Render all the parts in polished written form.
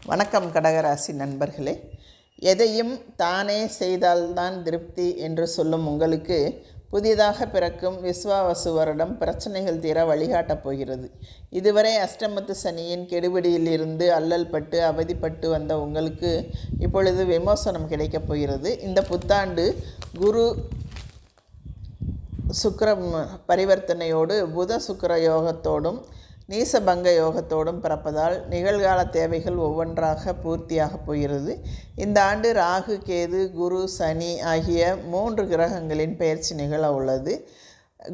வணக்கம் கடகராசி நண்பர்களே. எதையும் தானே செய்தால்தான் திருப்தி என்று சொல்லும் உங்களுக்கு புதிதாக பிறக்கும் விஸ்வாவசு வருடம் பிரச்சனைகள் தீர வழிகாட்டப் போகிறது. இதுவரை அஷ்டமத்து சனியின் கெடுபிடியில் இருந்து அல்லல் பட்டு அவதிப்பட்டு வந்த உங்களுக்கு இப்பொழுது விமோசனம் கிடைக்கப் போகிறது. இந்த புத்தாண்டு குரு சுக்கிர பரிவர்த்தனையோடு புத சுக்கிர யோகத்தோடும் நீசபங்க யோகத்தோடும் பிறப்பதால் நிகழ்கால தேவைகள் ஒவ்வொன்றாக பூர்த்தியாக போகிறது. இந்த ஆண்டு ராகு, கேது, குரு, சனி ஆகிய 3 கிரகங்களின் பெயர்ச்சி நிகழ உள்ளது.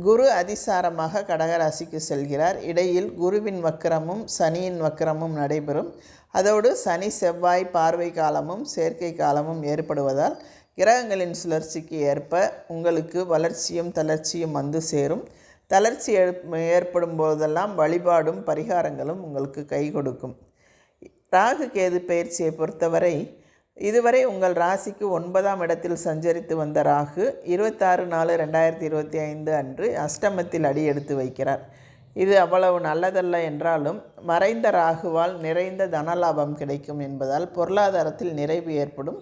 குரு அதிசாரமாக கடகராசிக்கு செல்கிறார். இடையில் குருவின் வக்கிரமும் சனியின் வக்கிரமும் நடைபெறும். அதோடு சனி செவ்வாய் பார்வை காலமும் சேர்க்கை காலமும் ஏற்படுவதால் கிரகங்களின் சுழற்சிக்கு ஏற்ப உங்களுக்கு வளர்ச்சியும் தளர்ச்சியும் வந்து சேரும். தளர்ச்சி ஏற்படும் போதெல்லாம் வழிபாடும் பரிகாரங்களும் உங்களுக்கு கை கொடுக்கும். ராகு கேது பயிற்சியை பொறுத்தவரை இதுவரை உங்கள் ராசிக்கு 9ஆம் இடத்தில் சஞ்சரித்து வந்த ராகு 26/4/2025 அன்று அஷ்டமத்தில் அடி எடுத்து வைக்கிறார். இது அவ்வளவு நல்லதல்ல என்றாலும் மறைந்த ராகுவால் நிறைந்த தனலாபம் கிடைக்கும் என்பதால் பொருளாதாரத்தில் நிறைவு ஏற்படும்.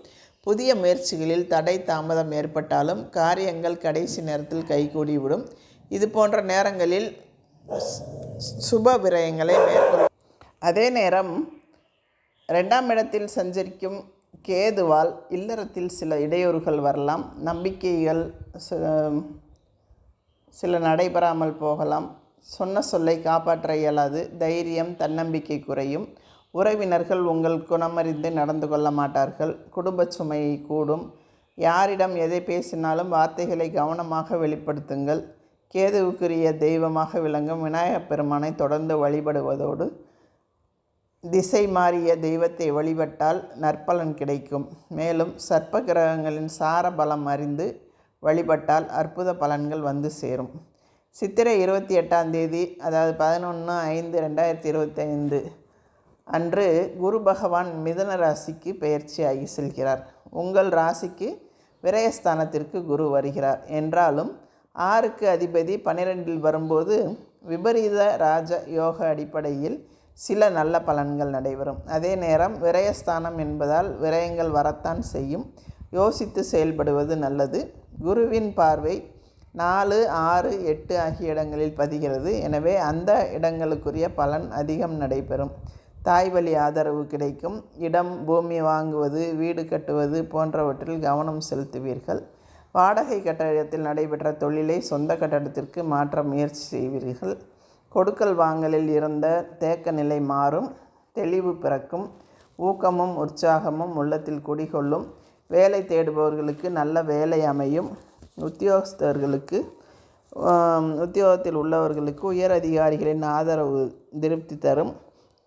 புதிய முயற்சிகளில் தடை தாமதம் ஏற்பட்டாலும் காரியங்கள் கடைசி நேரத்தில் கைகூடிவிடும். இது போன்ற நேரங்களில் சுப விரயங்களை மேற்கொள்ளும். அதே நேரம் 2ஆம் இடத்தில் சஞ்சரிக்கும் கேதுவால் இல்லறத்தில் சில இடையூறுகள் வரலாம். நம்பிக்கைகள் சில நடைபெறாமல் போகலாம். சொன்ன சொல்லை காப்பாற்ற இயலாது. தைரியம் தன்னம்பிக்கை குறையும். உறவினர்கள் உங்கள் குணமறிந்து நடந்து கொள்ள மாட்டார்கள். குடும்ப சுமை கூடும். யாரிடம் எதை பேசினாலும் வார்த்தைகளை கவனமாக வெளிப்படுத்துங்கள். கேதுவுக்குரிய தெய்வமாக விளங்கும் விநாயகப் பெருமானை தொடர்ந்து வழிபடுவதோடு திசை மாறிய தெய்வத்தை வழிபட்டால் நற்பலன் கிடைக்கும். மேலும் சர்ப்ப கிரகங்களின் சார பலம் அறிந்து வழிபட்டால் அற்புத பலன்கள் வந்து சேரும். சித்திரை 28ஆம் தேதி, அதாவது 11/5/2025 அன்று குரு பகவான் மிதுன ராசிக்கு பெயர்ச்சியாகி செல்கிறார். உங்கள் ராசிக்கு விரயஸ்தானத்திற்கு குரு வருகிறார் என்றாலும் 6க்கு அதிபதி 12இல் வரும்போது விபரீத ராஜ யோக அடிப்படையில் சில நல்ல பலன்கள் நடைபெறும். அதே நேரம் விரயஸ்தானம் என்பதால் விரயங்கள் வரத்தான் செய்யும். யோசித்து செயல்படுவது நல்லது. குருவின் பார்வை 4, 6, 8 ஆகிய இடங்களில் பதிகிறது. எனவே அந்த இடங்களுக்குரிய பலன் அதிகம் நடைபெறும். தாய் வழி ஆதரவு கிடைக்கும். இடம் பூமி வாங்குவது, வீடு கட்டுவது போன்றவற்றில் கவனம் செலுத்துவீர்கள். வாடகை கட்டடத்தில் நடைபெற்ற தொழிலை சொந்த கட்டடத்திற்கு மாற்ற முயற்சி செய்வீர்கள். கொடுக்கல் வாங்கலில் இருந்த தேக்க நிலை மாறும். தெளிவு பிறக்கும். ஊக்கமும் உற்சாகமும் உள்ளத்தில் குடிகொள்ளும். வேலை தேடுபவர்களுக்கு நல்ல வேலை அமையும். உத்தியோகத்தில் உள்ளவர்களுக்கு உயர் அதிகாரிகளின் ஆதரவு திருப்தி தரும்.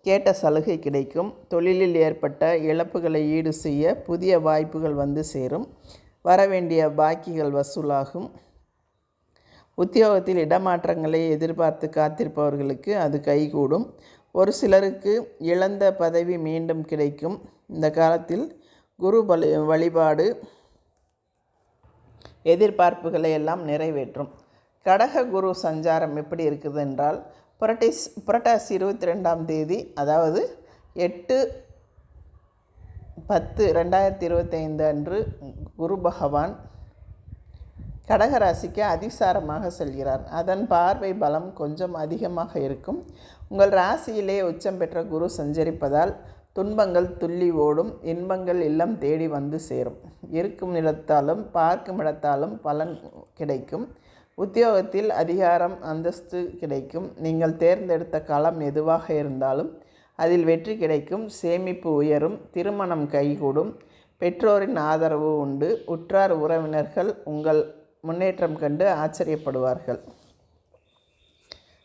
கேட்ட சலுகை கிடைக்கும். தொழிலில் ஏற்பட்ட இழப்புகளை ஈடு செய்ய புதிய வாய்ப்புகள் வந்து சேரும். வரவேண்டிய பாக்கிகள் வசூலாகும். உத்தியோகத்தில் இடமாற்றங்களை எதிர்பார்த்து காத்திருப்பவர்களுக்கு அது கைகூடும். ஒரு சிலருக்கு இழந்த பதவி மீண்டும் கிடைக்கும். இந்த காலத்தில் குரு வழிபாடு எதிர்பார்ப்புகளை எல்லாம் நிறைவேற்றும். கடக குரு சஞ்சாரம் எப்படி இருக்குது என்றால் புரட்டாசி 22ஆம் தேதி, அதாவது 8/10/2025 அன்று குரு பகவான் கடகராசிக்கு அதிசாரமாக செல்கிறார். அதன் பார்வை பலம் கொஞ்சம் அதிகமாக இருக்கும். உங்கள் ராசியிலே உச்சம் பெற்ற குரு சஞ்சரிப்பதால் துன்பங்கள் துள்ளி ஓடும். இன்பங்கள் இல்லம் தேடி வந்து சேரும். இருக்கும் இடத்தாலும் பார்க்கும் இடத்தாலும் பலன் கிடைக்கும். உத்தியோகத்தில் அதிகாரம் அந்தஸ்து கிடைக்கும். நீங்கள் தேர்ந்தெடுத்த களம் எதுவாக இருந்தாலும் அதில் வெற்றி கிடைக்கும். சேமிப்பு உயரும். திருமணம் கைகூடும். பெற்றோரின் ஆதரவு உண்டு. உற்றார் உறவினர்கள் உங்கள் முன்னேற்றம் கண்டு ஆச்சரியப்படுவார்கள்.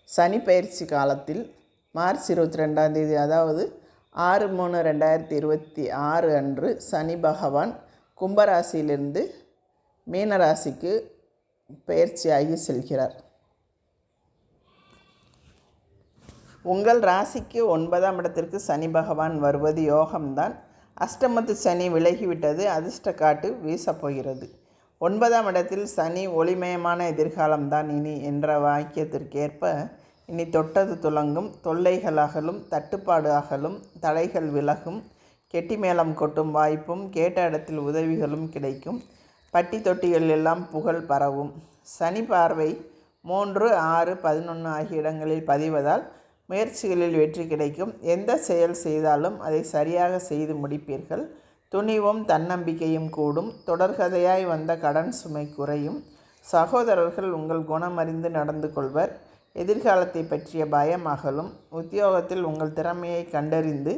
சனி பயிற்சி காலத்தில் மார்ச் 22ஆம் தேதி, அதாவது 6/3/2026 அன்று சனி பகவான் கும்பராசியிலிருந்து மீனராசிக்கு பெயர்ச்சியாகி செல்கிறார். உங்கள் ராசிக்கு 9ஆம் இடத்திற்கு சனி பகவான் வருவது யோகம்தான். அஷ்டமத்து சனி விலகிவிட்டது. அதிர்ஷ்ட காட்டு வீசப்போகிறது. 9ஆம் இடத்தில் சனி ஒளிமயமான எதிர்காலம்தான் இனி என்ற வாக்கியத்திற்கேற்ப இனி தொட்டது துலங்கும். தொல்லைகள் அகலும். தட்டுப்பாடு அகலும். தடைகள் விலகும். கெட்டி மேளம் கொட்டும் வாய்ப்பும் கேட்ட இடத்தில் உதவிகளும் கிடைக்கும். பட்டி தொட்டிகள் எல்லாம் புகழ் பரவும். சனி பார்வை 3, 6, 11 ஆகிய இடங்களில் பதிவதால் முயற்சிகளில் வெற்றி கிடைக்கும். எந்த செயல் செய்தாலும் அதை சரியாக செய்து முடிப்பீர்கள். துணிவும் தன்னம்பிக்கையும் கூடும். தொடர்கதையாய் வந்த கடன் சுமை குறையும். சகோதரர்கள் உங்கள் குணமறிந்து நடந்து கொள்வர். எதிர்காலத்தை பற்றிய பயம் அகலும். உத்தியோகத்தில் உங்கள் திறமையை கண்டறிந்து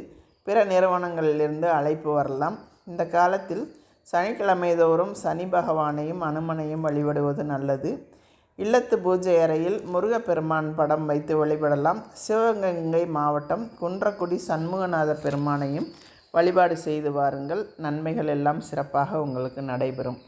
பிற நிறுவனங்களிலிருந்து அழைப்பு வரலாம். இந்த காலத்தில் சனிக்கிழமை தோறும் சனி பகவானையும் அனுமனையும் வழிபடுவது நல்லது. இல்லத்து பூஜை அறையில் முருகப்பெருமான் படம் வைத்து வழிபடலாம். சிவகங்கை மாவட்டம் குன்றக்குடி சண்முகநாத பெருமானையும் வழிபாடு செய்து வாருங்கள். நன்மைகள் எல்லாம் சிறப்பாக உங்களுக்கு நடைபெறும்.